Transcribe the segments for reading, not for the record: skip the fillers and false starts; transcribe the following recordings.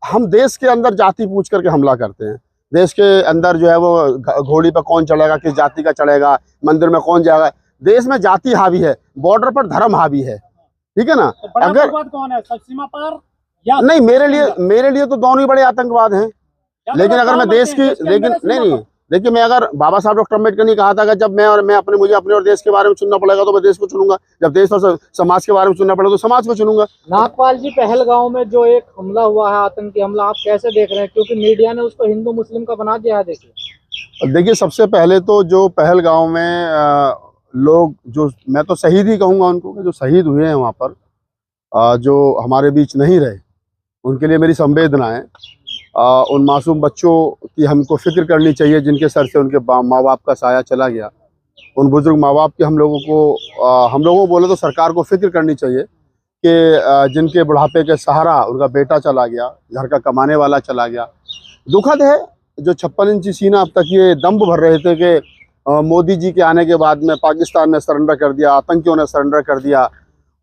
हम देश के अंदर जाति पूछ करके हमला करते हैं। देश के अंदर जो है वो घोड़ी पर कौन चढ़ेगा, किस जाति का चढ़ेगा, मंदिर में कौन जाएगा, देश में जाति हावी है, बॉर्डर पर धर्म हावी है, ठीक है ना। तो बड़ा अगर कौन है, सीमा पार या नहीं, मेरे लिए तो दोनों ही बड़े आतंकवाद हैं। लेकिन अगर मैं देश की, लेकिन नहीं, देखिए, मैं अगर बाबा साहब डॉक्टर अम्बेडकर ने कहा था कि जब मुझे अपने और देश के बारे में चुनना पड़ेगा तो मैं देश को चुनूंगा, जब देश और समाज के बारे में चुनना पड़ेगा तो समाज को चुनूंगा। नागपाल जी, पहलगांव में जो एक हमला हुआ है, आतंकी हमला, आप कैसे देख रहे हैं? क्योंकि मीडिया ने उसको हिंदू मुस्लिम का बना दिया है। देखिए, सबसे पहले तो जो पहलगांव में लोग, जो मैं तो शहीद ही कहूंगा उनको, जो शहीद हुए हैं वहाँ पर, जो हमारे बीच नहीं रहे, उनके लिए मेरी संवेदना है। उन मासूम बच्चों की हमको फिक्र करनी चाहिए जिनके सर से उनके माँ बाप का साया चला गया। उन बुजुर्ग माँ बाप की हम लोगों को बोले तो सरकार को फिक्र करनी चाहिए कि जिनके बुढ़ापे के सहारा उनका बेटा चला गया, घर का कमाने वाला चला गया। दुखद है, जो 56 इंची सीना अब तक ये दम्भ भर रहे थे कि मोदी जी के आने के बाद में पाकिस्तान ने सरेंडर कर दिया, आतंकियों ने सरेंडर कर दिया,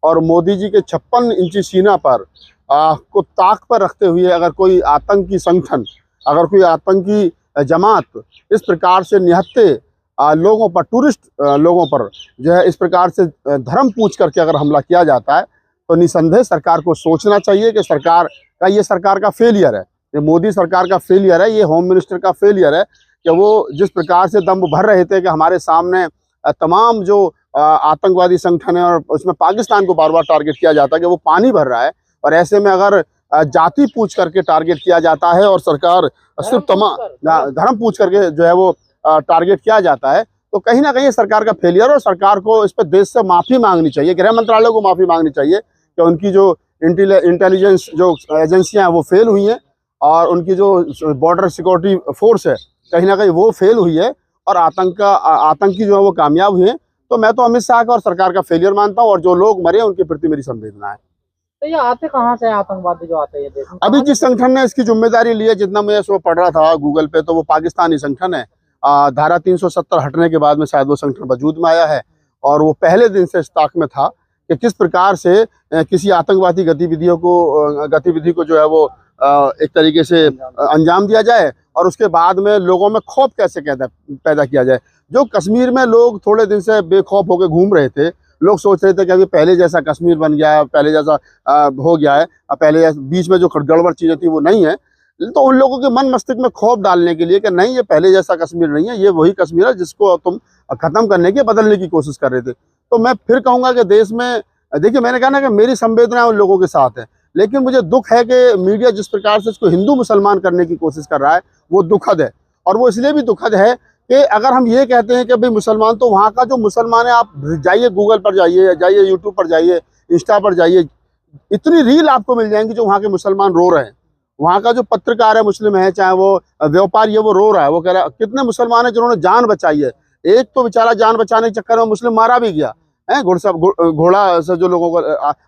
और मोदी जी के 56 इंची सीना पर को ताक पर रखते हुए अगर कोई आतंकी संगठन, अगर कोई आतंकी जमात इस प्रकार से निहत्थे लोगों पर, टूरिस्ट लोगों पर जो है इस प्रकार से धर्म पूछ करके अगर हमला किया जाता है, तो निसंदेह सरकार को सोचना चाहिए कि ये सरकार का फेलियर है, ये मोदी सरकार का फेलियर है, ये होम मिनिस्टर का फेलियर है कि वो जिस प्रकार से दम भर रहे थे कि हमारे सामने तमाम जो आतंकवादी संगठन है, और उसमें पाकिस्तान को बार बार टारगेट किया जाता है कि वो पानी भर रहा है, और ऐसे में अगर जाति पूछ करके टारगेट किया जाता है और सरकार सिर्फ धर्म पूछ करके जो है वो टारगेट किया जाता है, तो कहीं ना कहीं सरकार का फेलियर, और सरकार को इस पर देश से माफ़ी मांगनी चाहिए, गृह मंत्रालय को माफ़ी मांगनी चाहिए कि उनकी जो इंटेलिजेंस जो एजेंसियां हैं वो फेल हुई हैं, और उनकी जो बॉर्डर सिक्योरिटी फोर्स है कहीं ना कहीं वो फेल हुई है, और आतंकी जो है वो कामयाब हुए हैं। तो मैं तो अमित शाह का और सरकार का फेलियर मानता हूँ, और जो लोग मरे उनके प्रति मेरी संवेदना है। तो ये आते कहाँ से आतंकवादी जो आते हैं देश में? अभी जिस संगठन ने इसकी जिम्मेदारी ली है, जितना मैं इसको पढ़ रहा था गूगल पे, तो वो पाकिस्तानी संगठन है। धारा 370 हटने के बाद में शायद वो संगठन वजूद में आया है, और वो पहले दिन से इस ताक में था कि किस प्रकार से किसी आतंकवादी गतिविधि को जो है वो एक तरीके से अंजाम दिया जाए, और उसके बाद में लोगों में खौफ कैसे पैदा किया जाए। जो कश्मीर में लोग थोड़े दिन से बेखौफ होकर घूम रहे थे, लोग सोच रहे थे कि अभी पहले जैसा कश्मीर बन गया है, पहले जैसा हो गया है, पहले बीच में जो गड़बड़ चीज़ें थी वो नहीं है, तो उन लोगों के मन मस्तिष्क में खौफ डालने के लिए कि नहीं, ये पहले जैसा कश्मीर नहीं है, ये वही कश्मीर है जिसको तुम खत्म करने की, बदलने की कोशिश कर रहे थे। तो मैं फिर कहूँगा कि देश में, देखिए, मैंने कहा ना कि मेरी संवेदना उन लोगों के साथ है, लेकिन मुझे दुख है कि मीडिया जिस प्रकार से इसको हिंदू मुसलमान करने की कोशिश कर रहा है वो दुखद है। और वो इसलिए भी दुखद है कि अगर हम ये कहते हैं कि भाई मुसलमान, तो वहाँ का जो मुसलमान है, आप जाइए गूगल पर जाइए यूट्यूब पर जाइए, इंस्टा पर जाइए, इतनी रील आपको मिल जाएंगी जो वहाँ के मुसलमान रो रहे हैं। वहाँ का जो पत्रकार है मुस्लिम है, चाहे वो व्यापारी है, वो रो रहा है, वो कह रहा है कितने मुसलमान है जिन्होंने जान बचाई है। एक तो बेचारा जान बचाने के चक्कर में मुस्लिम मारा भी गया है, घोड़ा से जो लोगों को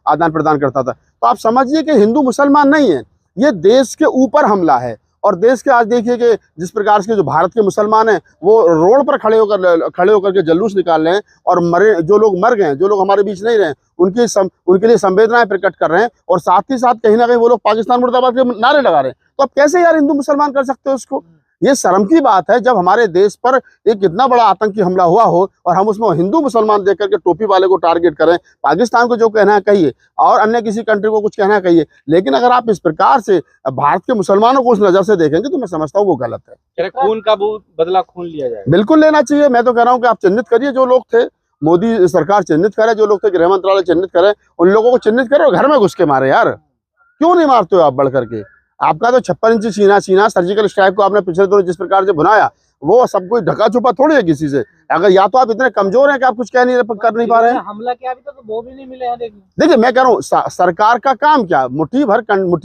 आदान प्रदान करता था। तो आप समझिए कि हिंदू मुसलमान नहीं है, ये देश के ऊपर हमला है। और देश के आज देखिए कि जिस प्रकार से जो भारत के मुसलमान हैं वो रोड पर खड़े होकर के जुलूस निकाल रहे हैं, और जो लोग मर गए, जो लोग हमारे बीच नहीं रहे, उनके लिए संवेदनाएं प्रकट कर रहे हैं, और साथ ही साथ कहीं ना कहीं वो लोग पाकिस्तान मुर्दाबाद के नारे लगा रहे हैं। तो अब कैसे यार हिंदू मुसलमान कर सकते हो इसको? ये शर्म की बात है जब हमारे देश पर एक इतना बड़ा आतंकी हमला हुआ हो और हम उसमें हिंदू मुसलमान देख करके टोपी वाले को टारगेट करें। पाकिस्तान को जो कहना है कहिए, और अन्य किसी कंट्री को कुछ कहना है कहिए, लेकिन अगर आप इस प्रकार से भारत के मुसलमानों को उस नजर से देखेंगे तो मैं समझता हूँ वो गलत है। खून का बदला खून लिया जाए, बिल्कुल लेना चाहिए। मैं तो कह रहा हूँ कि आप चिन्हित करिए, जो लोग थे, मोदी सरकार चिन्हित करे, जो लोग थे गृह मंत्रालय चिन्हित करे, उन लोगों को चिन्हित करो, घर में घुस के मारे। यार क्यों नहीं मारते हो आप बढ़ करके? आपका तो 56 इंची सीना सर्जिकल स्ट्राइक को आपने पिछले दिनों जिस प्रकार से बनाया, वो सब कोई ढका छुपा थोड़ी है किसी से। अगर या तो आप इतने कमजोर हैं कि आप कुछ कर नहीं पा रहे हैं। हमला किया अभी तो वो भी नहीं मिले हैं। देखिए, मैं कह रहा हूँ सरकार का काम क्या, मुट्ठी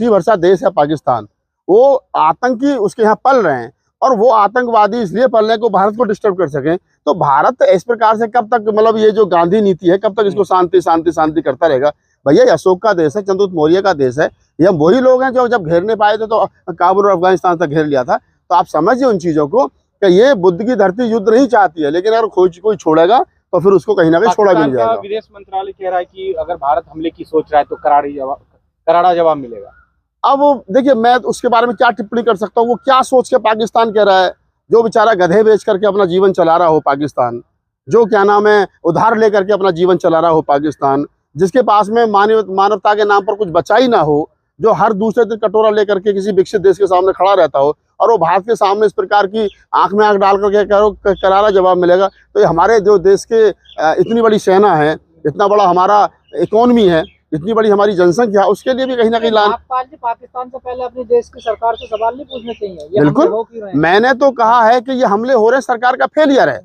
भर सा देश है पाकिस्तान, वो आतंकी उसके यहाँ पल रहे हैं, और वो आतंकवादी इसलिए पल रहे हैं कि भारत को डिस्टर्ब कर सकें। तो भारत इस प्रकार से कब तक, मतलब ये जो गांधी नीति है, कब तक इसको शांति शांति शांति करता रहेगा? भैया, ये अशोक का देश है, चंद्रगुप्त मौर्य का देश है, ये वही लोग हैं जो जब घेरने पाए थे तो काबुल और अफगानिस्तान तक घेर लिया था। तो आप समझिए उन चीजों को कि ये बुद्ध की धरती युद्ध नहीं चाहती है, लेकिन अगर कोई छोड़ेगा तो फिर उसको कहीं ना कहीं छोड़ा भी नहीं जाएगा। विदेश मंत्रालय कह रहा है कि अगर भारत हमले की सोच रहा है तो करारा जवाब मिलेगा। अब देखिए, मैं उसके बारे में क्या टिप्पणी कर सकता हूँ, वो क्या सोच के पाकिस्तान कह रहा है। जो बेचारा गधे बेच करके अपना जीवन चला रहा हो पाकिस्तान, जो क्या नाम है उधार लेकर के अपना जीवन चला रहा हो पाकिस्तान, जिसके पास में मानवता के नाम पर कुछ बचा ही ना हो, जो हर दूसरे दिन कटोरा लेकर के किसी विकसित देश के सामने खड़ा रहता हो, और वो भारत के सामने इस प्रकार की आंख में आंख डाल करके करो करारा जवाब मिलेगा, तो ये हमारे जो देश के इतनी बड़ी सेना है, इतना बड़ा हमारा इकोनॉमी है, इतनी बड़ी हमारी जनसंख्या, उसके लिए भी कहीं ना कहीं नागपाल जी, पाकिस्तान से पहले अपने देश की सरकार से सवाल नहीं पूछने चाहिए? ये बिल्कुल, हमले हो क्यों रहे हैं? मैंने तो कहा है कि ये हमले हो रहे हैं सरकार का फेलियर है,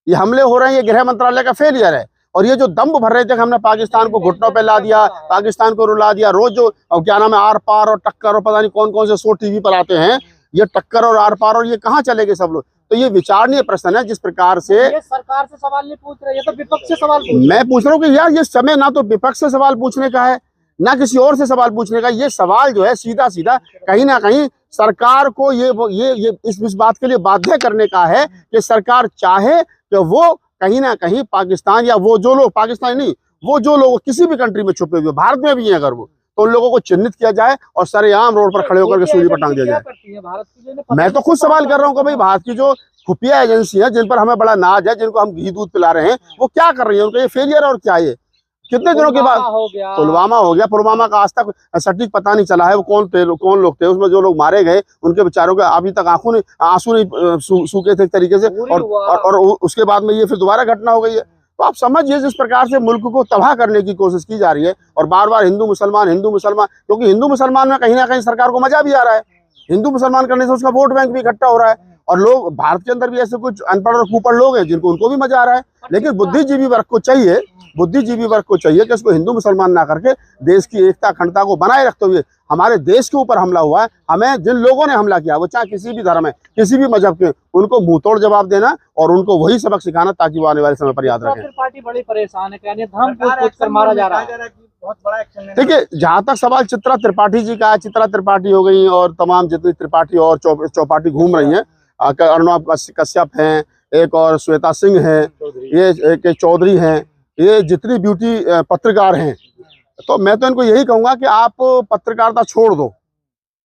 ये हमले हो रहे हैं ये गृह मंत्रालय का फेलियर है। और ये जो दम्भ भर रहे थे कि हमने पाकिस्तान को घुटनों पे ला दिया, पाकिस्तान को रुला दिया, रोज जो क्या नाम है आर पार और टक्कर और पता नहीं कौन कौन से शो टीवी पर आते हैं, ये टक्कर और आर पार और ये कहाँ चले गए सब लोग। तो ये विचारणीय प्रश्न है जिस प्रकार से ये सरकार से सवाल नहीं पूछ रहे, ये तो विपक्ष से सवाल पूछ रहे। मैं पूछ रहा हूँ कि यार ये समय ना तो विपक्ष से सवाल पूछने का है, ना किसी और से सवाल पूछने का। ये सवाल जो है सीधा सीधा कहीं ना कहीं सरकार को ये इस बात के लिए बाध्य करने का है कि सरकार चाहे कि वो कहीं ना कहीं पाकिस्तान, या वो जो लोग पाकिस्तान नहीं, वो जो लोग किसी भी कंट्री में छुपे हुए, भारत में भी हैं अगर वो, तो उन लोगों को चिन्हित किया जाए और सरेआम रोड पर खड़े होकर के सूली पर टांग दिया जाए। मैं तो खुद सवाल कर रहा हूँ कि भाई भारत की जो खुफिया एजेंसी है, जिन पर हमें बड़ा नाज है, जिनको हम घी दूध पिला रहे हैं, वो क्या कर रही है, उनका ये फेलियर है। और क्या ये कितने दिनों के बाद पुलवामा हो गया, पुलवामा का आज तक सटीक पता नहीं चला है वो कौन लोग थे उसमें, जो लोग मारे गए उनके बेचारों के अभी तक आंसू नहीं सूखे थे एक तरीके से, और उसके बाद में ये फिर दोबारा घटना हो गई है। तो आप समझिए जिस प्रकार से मुल्क को तबाह करने की कोशिश की जा रही है, और बार बार हिंदू मुसलमान, क्योंकि हिंदू मुसलमान में कहीं ना कहीं सरकार को मजा भी आ रहा है। हिंदू मुसलमान करने से उसका वोट बैंक भी इकट्ठा हो रहा है, और लोग भारत के अंदर भी ऐसे कुछ अनपढ़ और कुपढ़ लोग हैं जिनको उनको भी मजा आ रहा है। लेकिन बुद्धिजीवी वर्ग को चाहिए कि इसको हिंदू मुसलमान ना करके देश की एकता अखंडता को बनाए रखते हुए हमारे देश के ऊपर हमला हुआ है, हमें जिन लोगों ने हमला किया वो चाहे किसी भी धर्म है, किसी भी मजहब के, उनको मुंहतोड़ जवाब देना और उनको वही सबक सिखाना ताकि वो आने वाले समय पर याद रखें। पार्टी बड़ी परेशान है, कहने धर्म पूछ कर मारा जा रहा है, बहुत बड़ा एक्शन। देखिए, जहां तक सवाल चित्रा त्रिपाठी जी का है, चित्रा त्रिपाठी हो गई और तमाम जितनी त्रिपाठी और चौपाटी घूम रही हैं, अर्णव कश्यप हैं, एक और श्वेता सिंह हैं, ये एक चौधरी हैं, ये जितनी ब्यूटी पत्रकार हैं, तो मैं तो इनको यही कहूंगा कि आप पत्रकारिता छोड़ दो।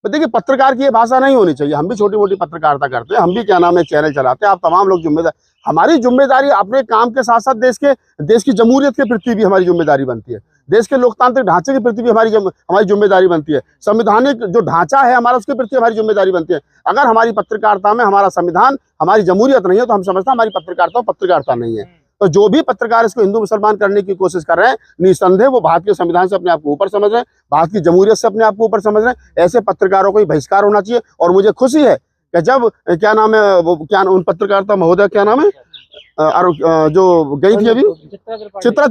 देखिए, पत्रकार की ये भाषा नहीं होनी चाहिए। हम भी छोटी मोटी पत्रकारिता करते हैं, हम भी क्या नाम है चैनल चलाते हैं, आप तमाम लोग जिम्मेदार। हमारी जिम्मेदारी अपने काम के साथ साथ देश की जमहूरियत के प्रति भी हमारी जिम्मेदारी बनती है, देश के लोकतांत्रिक ढांचे के प्रति भी हमारी जिम्मेदारी बनती है, संवैधानिक जो ढांचा है हमारा उसके प्रति हमारी जिम्मेदारी बनती है। अगर हमारी पत्रकारिता में हमारा संविधान, हमारी जमहूरियत नहीं है तो हम समझते हैं हमारी पत्रकारिता नहीं है। तो जो भी पत्रकार इसको हिंदू मुसलमान करने की कोशिश कर रहे हैं, निसंदेह वो भारत के संविधान से अपने आप को ऊपर समझ रहे हैं, भारत की जमहूरियत से अपने आप को ऊपर समझ रहे हैं। ऐसे पत्रकारों को बहिष्कार होना चाहिए। और मुझे खुशी है कि जब क्या नाम है वो उन पत्रकारिता महोदय क्या नाम है जो गई थी अभी चित्रा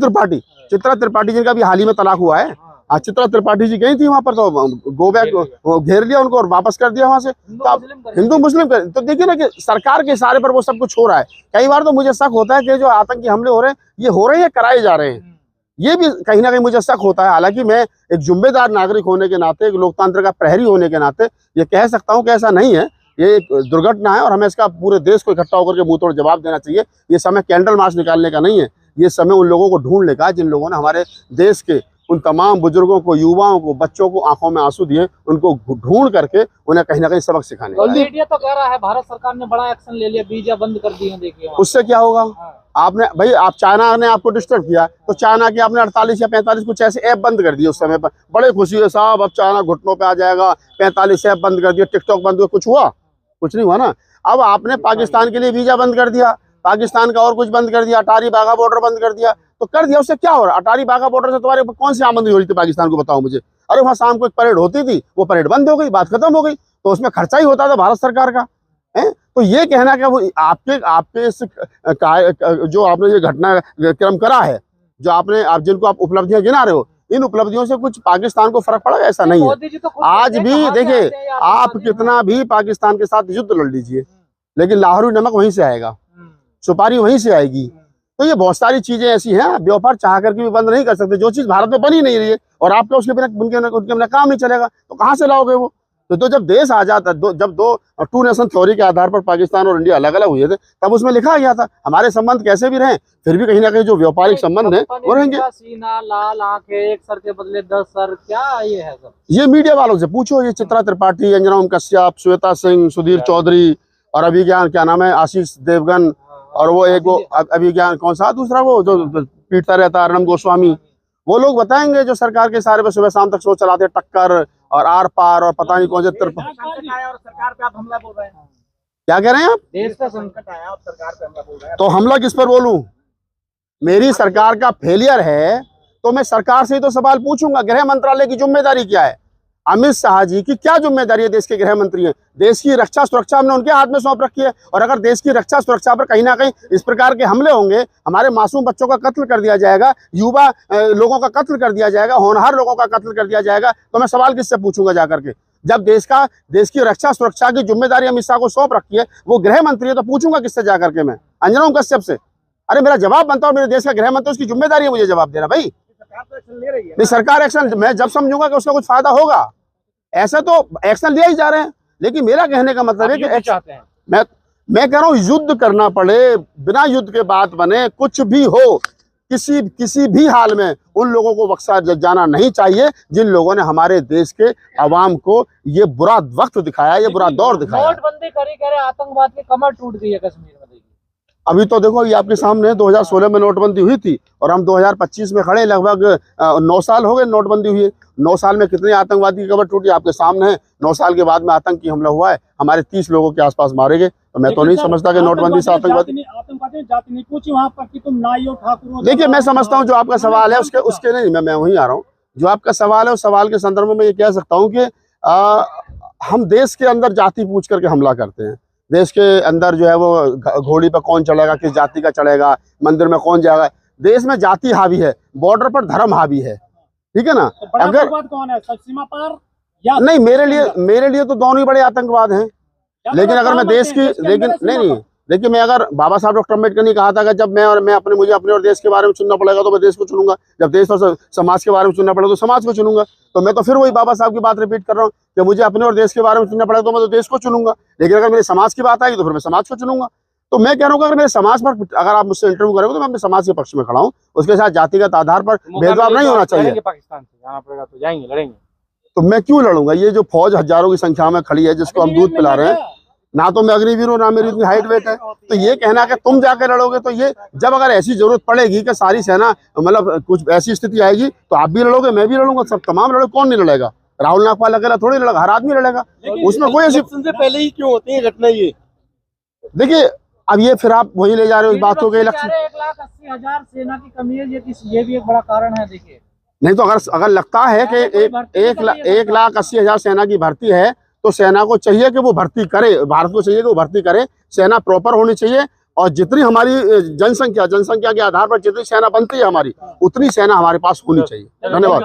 त्रिपाठी जिनका भी हाल ही में तलाक हुआ है, चित्रा त्रिपाठी जी गई थी वहां पर, तो गो बैक घेर लिया उनको और वापस कर दिया वहां से। तो आप हिंदू मुस्लिम कर, तो देखिए ना कि सरकार के इशारे पर वो सब कुछ हो रहा है। कई बार तो मुझे शक होता है कि जो आतंकी हमले हो रहे हैं ये हो रहे हैं, कराए जा रहे हैं, ये भी कहीं ना कहीं मुझे शक होता है। हालांकि मैं एक जिम्मेदार नागरिक होने के नाते, एक लोकतंत्र का प्रहरी होने के नाते ये कह सकता हूँ कि ऐसा नहीं है, ये एक दुर्घटना है और हमें इसका पूरे देश को इकट्ठा होकर के मुंहतोड़ जवाब देना चाहिए। ये समय कैंडल मार्च निकालने का नहीं है, ये समय उन लोगों को ढूंढने का जिन लोगों ने हमारे देश के उन तमाम बुजुर्गों को, युवाओं को, बच्चों को आंखों में आंसू दिए, उनको ढूंढ करके उन्हें कहीं ना कहीं सबक सिखाने का। मीडिया तो कह रहा है भारत सरकार ने बड़ा एक्शन ले लिया, वीजा बंद कर दिए, देखिए उससे क्या होगा। आपने भाई, आप चाइना ने आपको डिस्टर्ब किया तो चाइना के आपने 48 या 45 कुछ ऐसे ऐप बंद कर दिए उस समय पर, बड़े खुशी है साहब अब चाइना घुटनों पे आ जाएगा, 45 ऐप बंद कर दिया, टिकटॉक बंद हुआ, कुछ हुआ? कुछ नहीं हुआ ना। अब आपने पाकिस्तान के लिए वीजा बंद कर दिया, पाकिस्तान का और कुछ बंद कर दिया, अटारी बाघा बॉर्डर बंद कर दिया, तो कर दिया, उससे क्या हो रहा है? अटारी बाघा बॉर्डर से तुम्हारे कौन सी आमदनी हो रही थी पाकिस्तान को, बताओ मुझे। अरे वहाँ शाम को एक परेड होती थी, वो परेड बंद हो गई, बात खत्म हो गई, तो उसमें खर्चा ही होता था भारत सरकार का है। तो ये कहना कि वो आपके इस जो आपने ये घटनाक्रम करा है, जो आप जिनको आप उपलब्धियां गिना रहे हो, इन उपलब्धियों से कुछ पाकिस्तान को फर्क पड़ा? ऐसा नहीं है। आज भी देखिए, आप कितना भी पाकिस्तान के साथ युद्ध लड़ लीजिए, लेकिन लाहौरी नमक वहीं से आएगा, सुपारी वहीं से आएगी। तो ये बहुत सारी चीजें ऐसी हैं, व्यापार चाह करके भी बंद नहीं कर सकते। जो चीज भारत में बनी नहीं रही है और आपका उसके बिना उनके बिना काम नहीं चलेगा, तो कहाँ से लाओगे वो? तो जब देश आजाद जब टू नेशन थ्योरी के आधार पर पाकिस्तान और इंडिया अलग अलग हुए थे, तब उसमें लिखा गया था हमारे संबंध कैसे भी रहें, फिर भी कहीं ना कहीं जो व्यापारिक संबंध है वो रहेंगे। सीना लाल आंखें, एक सर के बदले 10 सर, क्या ये है सब? ये मीडिया वालों से पूछो, ये चित्रा त्रिपाठी, अंजना ओम कश्यप, श्वेता सिंह, सुधीर चौधरी और अभिज्ञान क्या नाम है, आशीष देवगन, और वो एक वो अभिज्ञान कौन सा दूसरा वो जो पीटता रहता है अर्णब गोस्वामी, वो लोग बताएंगे जो सरकार के सारे पे सुबह शाम तक शो चलाते हैं, टक्कर और आर पार और पता नहीं कौन से संकट आया और सरकार पे आप हमला बोल रहे हैं। क्या कह रहे हैं आप? देश का संकट संकट आया और सरकार पे हमला बोल रहे हैं। तो हमला किस पर बोलूं? मेरी सरकार का फेलियर है तो मैं सरकार से ही तो सवाल पूछूंगा। गृह मंत्रालय की जिम्मेदारी क्या है? अमित शाह जी की क्या जिम्मेदारी है? देश के गृह मंत्री हैं, देश की रक्षा सुरक्षा हमने उनके हाथ में सौंप रखी है। और अगर देश की रक्षा सुरक्षा पर कहीं ना कहीं इस प्रकार के हमले होंगे, हमारे मासूम बच्चों का कत्ल कर दिया जाएगा, युवा लोगों का कत्ल कर दिया जाएगा, होनहार लोगों का कत्ल कर दिया जाएगा, तो मैं सवाल किससे पूछूंगा जाकर के? जब देश की रक्षा सुरक्षा की जिम्मेदारी अमित शाह को सौंप रखी है, वो गृह मंत्री है, तो पूछूंगा किससे जाकर के? मैं अंजना ओम कश्यप से। अरे मेरा जवाब बनता है, मेरे देश का गृह मंत्री, उसकी जिम्मेदारी है मुझे जवाब देना। भाई सरकार तो एक्शन ले रही है। नहीं, सरकार एक्शन मैं जब समझूंगा कि उसका कुछ फायदा होगा, ऐसा तो एक्शन लिया ही जा रहे हैं। लेकिन मेरा कहने का मतलब है कि चाहते हैं मैं कह रहा हूँ युद्ध करना पड़े, बिना युद्ध के बात बने, कुछ भी हो, किसी भी हाल में उन लोगों को बख्शा जाना नहीं चाहिए जिन लोगों ने हमारे देश के अवाम को ये बुरा वक्त दिखाया, ये बुरा दौर दिखाया। नोटबंदी करी कह रहे आतंकवाद की कमर टूट गई है कश्मीर में। देखिए अभी तो देखो ये आपके सामने 2016 में नोटबंदी हुई थी और हम 2025 में खड़े, लगभग 9 साल हो गए नोटबंदी हुई। 9 साल में कितने आतंकवादी की कबर टूटी आपके सामने है। 9 साल के बाद में आतंकी हमला हुआ है, हमारे 30 लोगों के आसपास मारे गए। तो मैं तो नहीं समझता कि नोटबंदी से आतंकवादी जाति नहीं पूछी वहाँ पर कि तुम नाई हो ठाकुर हो। देखिए मैं समझता हूँ जो आपका सवाल है उसके नहीं, मैं वहीं आ रहा हूँ। जो आपका सवाल है उस सवाल के संदर्भ में मैं ये कह सकता हूँ कि हम देश के अंदर जाति पूछ करके हमला करते हैं। देश के अंदर जो है वो घोड़ी पर कौन चढ़ेगा, किस जाति का चढ़ेगा, मंदिर में कौन जाएगा, देश में जाति हावी है, बॉर्डर पर धर्म हावी है, ठीक है ना। तो बड़ा अगर आतंकवाद कौन है, सीमा पार या नहीं, मेरे लिए तो दोनों ही बड़े आतंकवाद हैं। लेकिन अगर मैं देश की नहीं देखिए, मैं अगर बाबा साहब डॉक्टर अम्बेडकर ने कहा था कि जब मुझे अपने और देश के बारे में चुनना पड़ेगा तो मैं देश को चुनूंगा, जब देश और समाज के बारे में चुनना पड़ेगा तो समाज को चुनूंगा। तो मैं तो फिर वही बाबा साहब की बात रिपीट कर रहा हूँ कि मुझे अपने और देश के बारे में चुनना पड़ेगा तो मैं तो देश को चुनूंगा। लेकिन अगर मेरे समाज की बात आएगी तो फिर मैं समाज को चुनूंगा। तो मैं कह रहा हूँ अगर मेरे समाज पर अगर आप मुझसे इंटरव्यू करोगे तो मैं अपने समाज के पक्ष में खड़ा हूँ, उसके साथ जातिगत आधार पर भेदभाव नहीं होना चाहिए। पाकिस्तान से जाना पड़ेगा तो जाएंगे, लड़ेंगे। तो मैं क्यों लड़ूंगा? ये जो फौज हजारों की संख्या में खड़ी है जिसको हम दूध पिला रहे हैं, ना तो मैं अग्निवीर हूँ ना मेरी इतनी हाइट वेट है, तो ये कहना कि तुम जाकर लड़ोगे, तो ये जब अगर ऐसी जरूरत पड़ेगी कि सारी सेना मतलब कुछ ऐसी स्थिति आएगी तो आप भी लड़ोगे, मैं भी लड़ूंगा, सब तमाम लड़ोगे। कौन नहीं लड़ेगा? राहुल नागपाल अकेला थोड़ी लड़ेगा, हर आदमी लड़ेगा। उसमें कोई ऐसी से पहले ही क्यों होती है घटना? ये देखिए अब ये फिर आप वही ले जा रहे हो इस बातों के इलेक्शन। 1,80,000 सेना की कमी है, ये भी एक बड़ा कारण है। देखिए नहीं तो अगर लगता है कि 1,80,000 सेना की भर्ती है तो सेना को चाहिए कि वो भर्ती करे, भारत को चाहिए कि वो भर्ती करे, सेना प्रॉपर होनी चाहिए। और जितनी हमारी जनसंख्या के आधार पर जितनी सेना बनती है हमारी, उतनी सेना हमारे पास होनी चाहिए। धन्यवाद।